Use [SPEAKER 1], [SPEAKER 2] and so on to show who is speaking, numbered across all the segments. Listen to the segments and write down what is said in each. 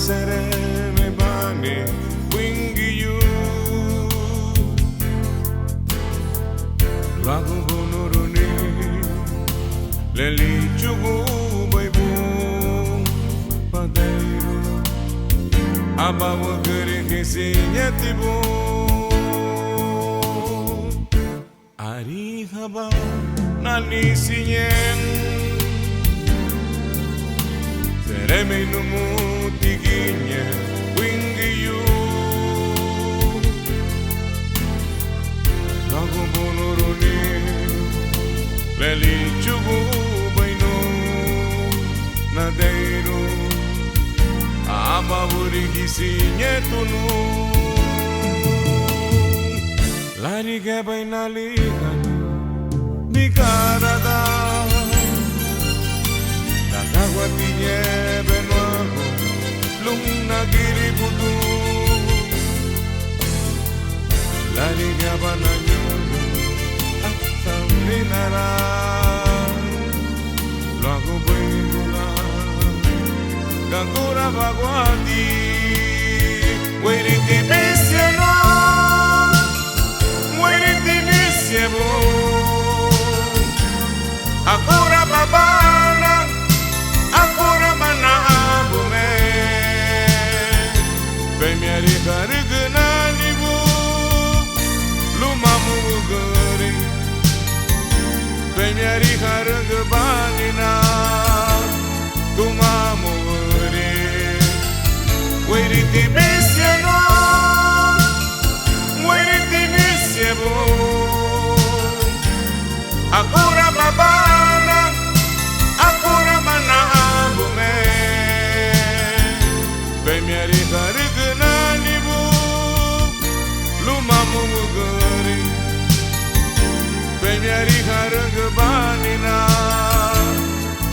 [SPEAKER 1] serene bani wingi you lagu bunuruni leli chugu baibu padeiro abawa gere kisinya tibu ari haba nani sinyen sereme numu tiginya wingi you lagu bunuruni leli chugu bainu nadeiro amavuri kisinya tunu lari ke bainali kanu bikarada Nagawatinya benuago lung nagiri budu lari ke bananyo asam linara lagu bingula gangura bagwati wiriti bisiano wiriti bisiabo akura babana akura mana abume bemiari harigna nibu lumamu gori bemiari harigbanina tumamu gori wiriti bisiano wiriti bisiabo akura babana akura mana abume bemiari harigna nibu lumamu gori bemiari harigbanina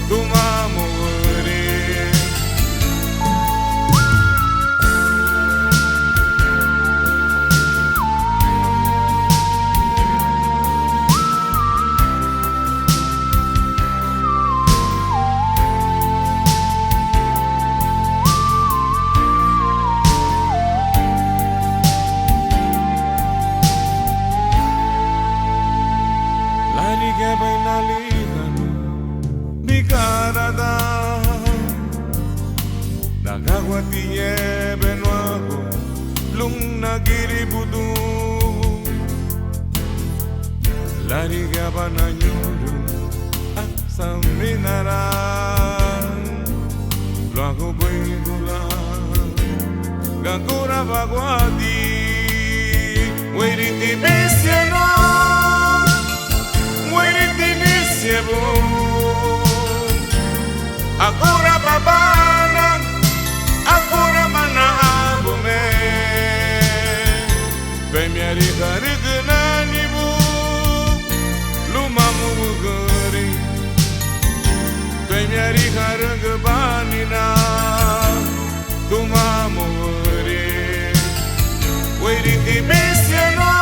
[SPEAKER 1] tumamu gori Bikarada Nagawatiye benuago lung nagiri budu lari ke bananyuru asam minaran lagu bingula gangura bagwati wiriti bisiano wiriti bisiabo akura babana akura mana abume bemiari harigna nibu lumamu gori bemiari harigbanina tumamu gori wiriti bisiano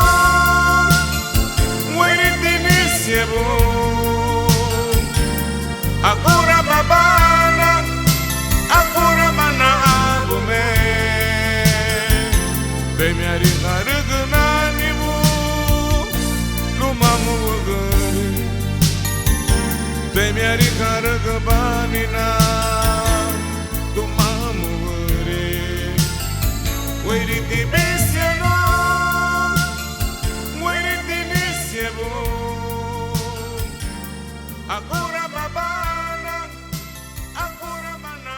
[SPEAKER 1] wiriti bisiabo akura babana akura mana abume bemiari harigna nibu lumamu gori bemiari harigbanina tumamu gori wiriti bisiano wiriti bisiabo akura babana akura mana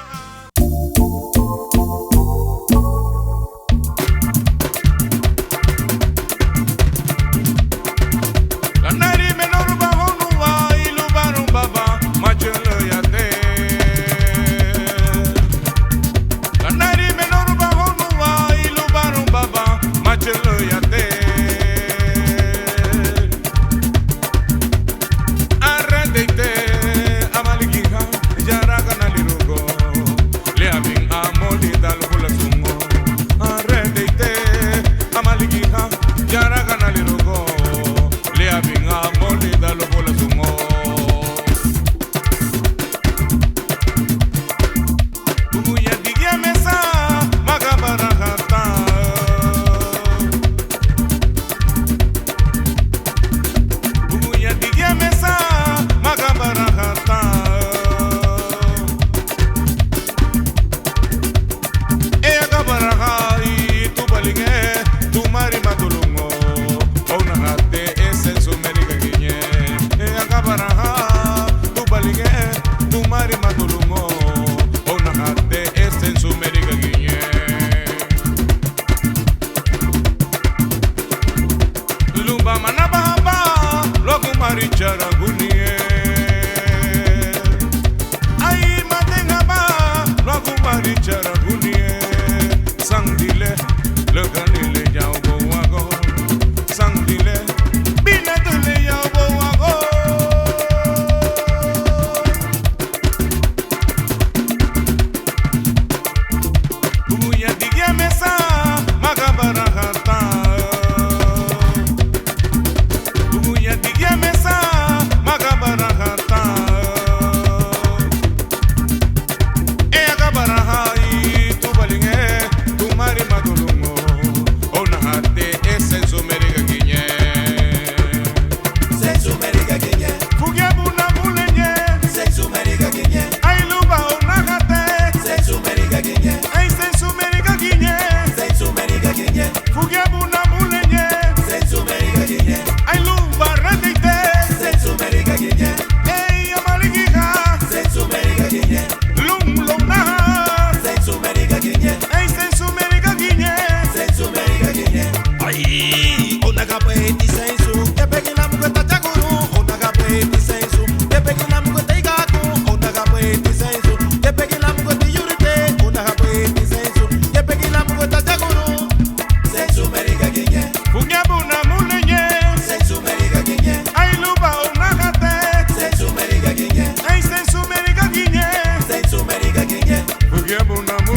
[SPEAKER 1] kanari menor bajo nuba ilu barum baba machelo yate kanari menor bajo nuba ilu barum baba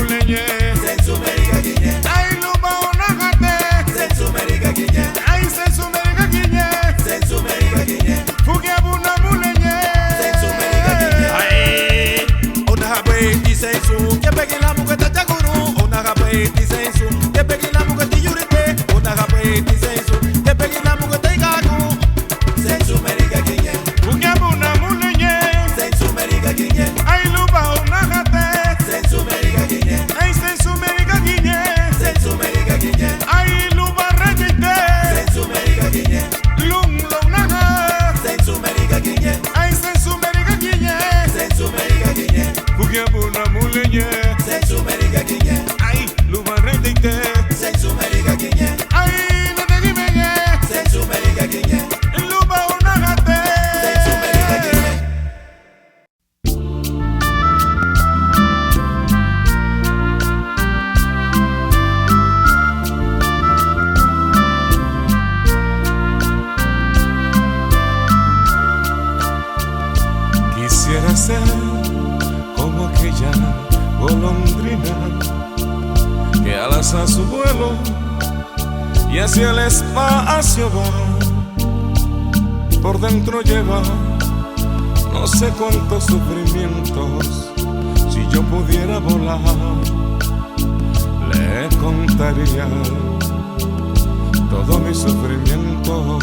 [SPEAKER 1] muleñe.
[SPEAKER 2] Sensumerica Guiñe,
[SPEAKER 1] Ay, luba onagate.
[SPEAKER 2] Sensumerica Guiñe,
[SPEAKER 1] Ay, sensumerica guiñe.
[SPEAKER 2] Sensumerica Guiñe,
[SPEAKER 1] Fugiabuna muleñe.
[SPEAKER 2] Sensumerica Guiñe.
[SPEAKER 1] Ay,
[SPEAKER 2] Ona habeti sensu, que pegue la muqueta chaguru. Ona habeti sensu, que pegue la muqueta yurite. Ona habeti sensu, que pegue la muqueta igagu. Sensumerica Guiñe,
[SPEAKER 1] fugiabuna muleñe.
[SPEAKER 2] Sensumerica Guiñe,
[SPEAKER 1] Ay, luba onagate.
[SPEAKER 2] Sensumerica Guiñe,
[SPEAKER 1] Ay, sensumerica guiñe.
[SPEAKER 2] Sensumerica Guiñe,
[SPEAKER 1] Ay, luba rejite.
[SPEAKER 2] Sensumerica Guiñe,
[SPEAKER 1] Lung lonaga.
[SPEAKER 2] Sensumerica Guiñe,
[SPEAKER 1] Ay, sensumerica guiñe.
[SPEAKER 2] Sensumerica Guiñe,
[SPEAKER 1] Fugiabuna muleñe.
[SPEAKER 2] Sensumerica Guiñe,
[SPEAKER 1] Ay, luba rejite.
[SPEAKER 2] Sensumerica Guiñe,
[SPEAKER 1] Ay, no te gimeñe.
[SPEAKER 2] Sensumerica Guiñe,
[SPEAKER 1] Luba onagate.
[SPEAKER 2] Sensumerica Guiñe.
[SPEAKER 1] Quisiera ser como aquella golondrina que alza su vuelo y hacia el espacio va. Por dentro lleva no sé cuántos sufrimientos. Si yo pudiera volar, le contaría todo mi sufrimiento.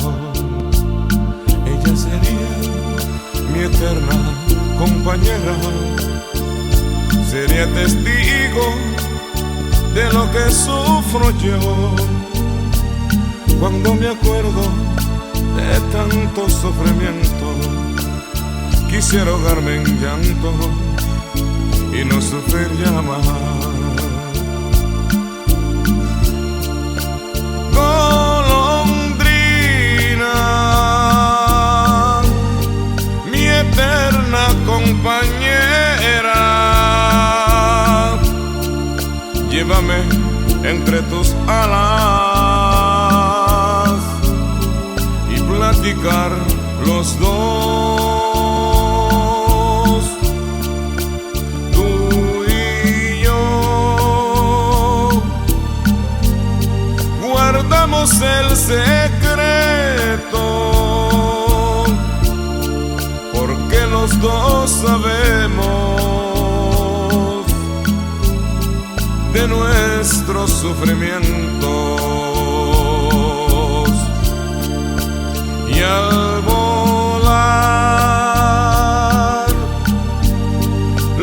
[SPEAKER 1] Ella sería mi eterna compañera, sería testigo de lo que sufro yo. Cuando me acuerdo de tanto sufrimiento, quisiera ahogarme en llanto y no sufrir ya más. Golondrina, mi eterna compañera, llévame entre tus alas y platicar los dos, tú y yo. Guardamos el secreto porque los dos sabemos de nuestros sufrimientos. Y al volar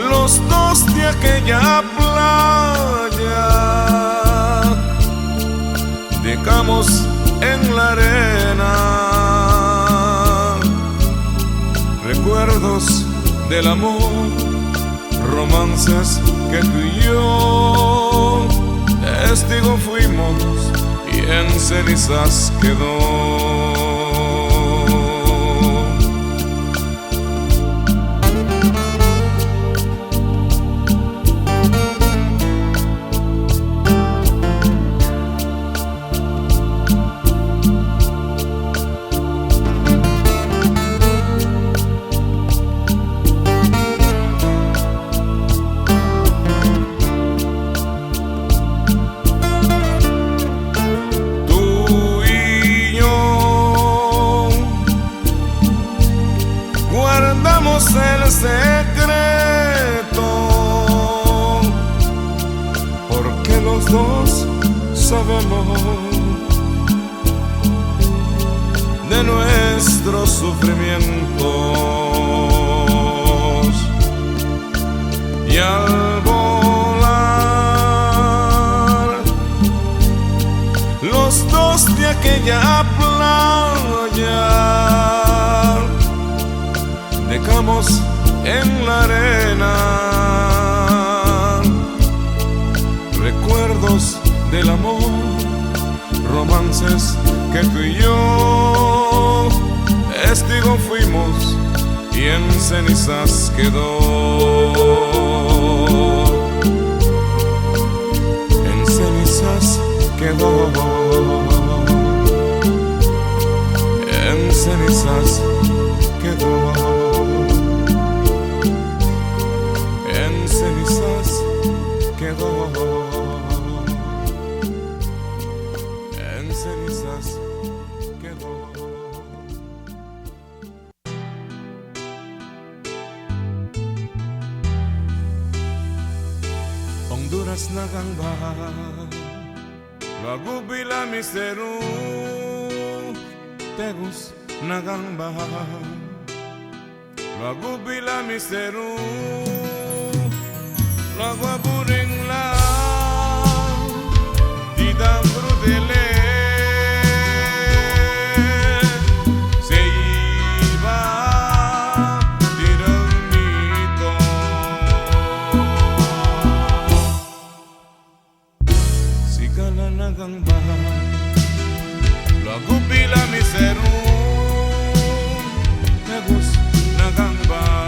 [SPEAKER 1] los dos de aquella playa, dejamos en la arena recuerdos del amor, romances que tú y yo testigo fuimos y en cenizas quedó. El secreto porque los dos sabemos de nuestros sufrimientos. Y al volar los dos de aquella playa, dejamos en la arena recuerdos del amor, romances que tú y yo testigo fuimos y en cenizas quedó. En cenizas quedó. En cenizas quedó. En cenizas quedó. nagamba lagu bila miseru tegus nagamba lagu bila miseru lagu aburing la tidak brudele seiba dirang nito sigala nagamba lagu bila miseru tegus nagamba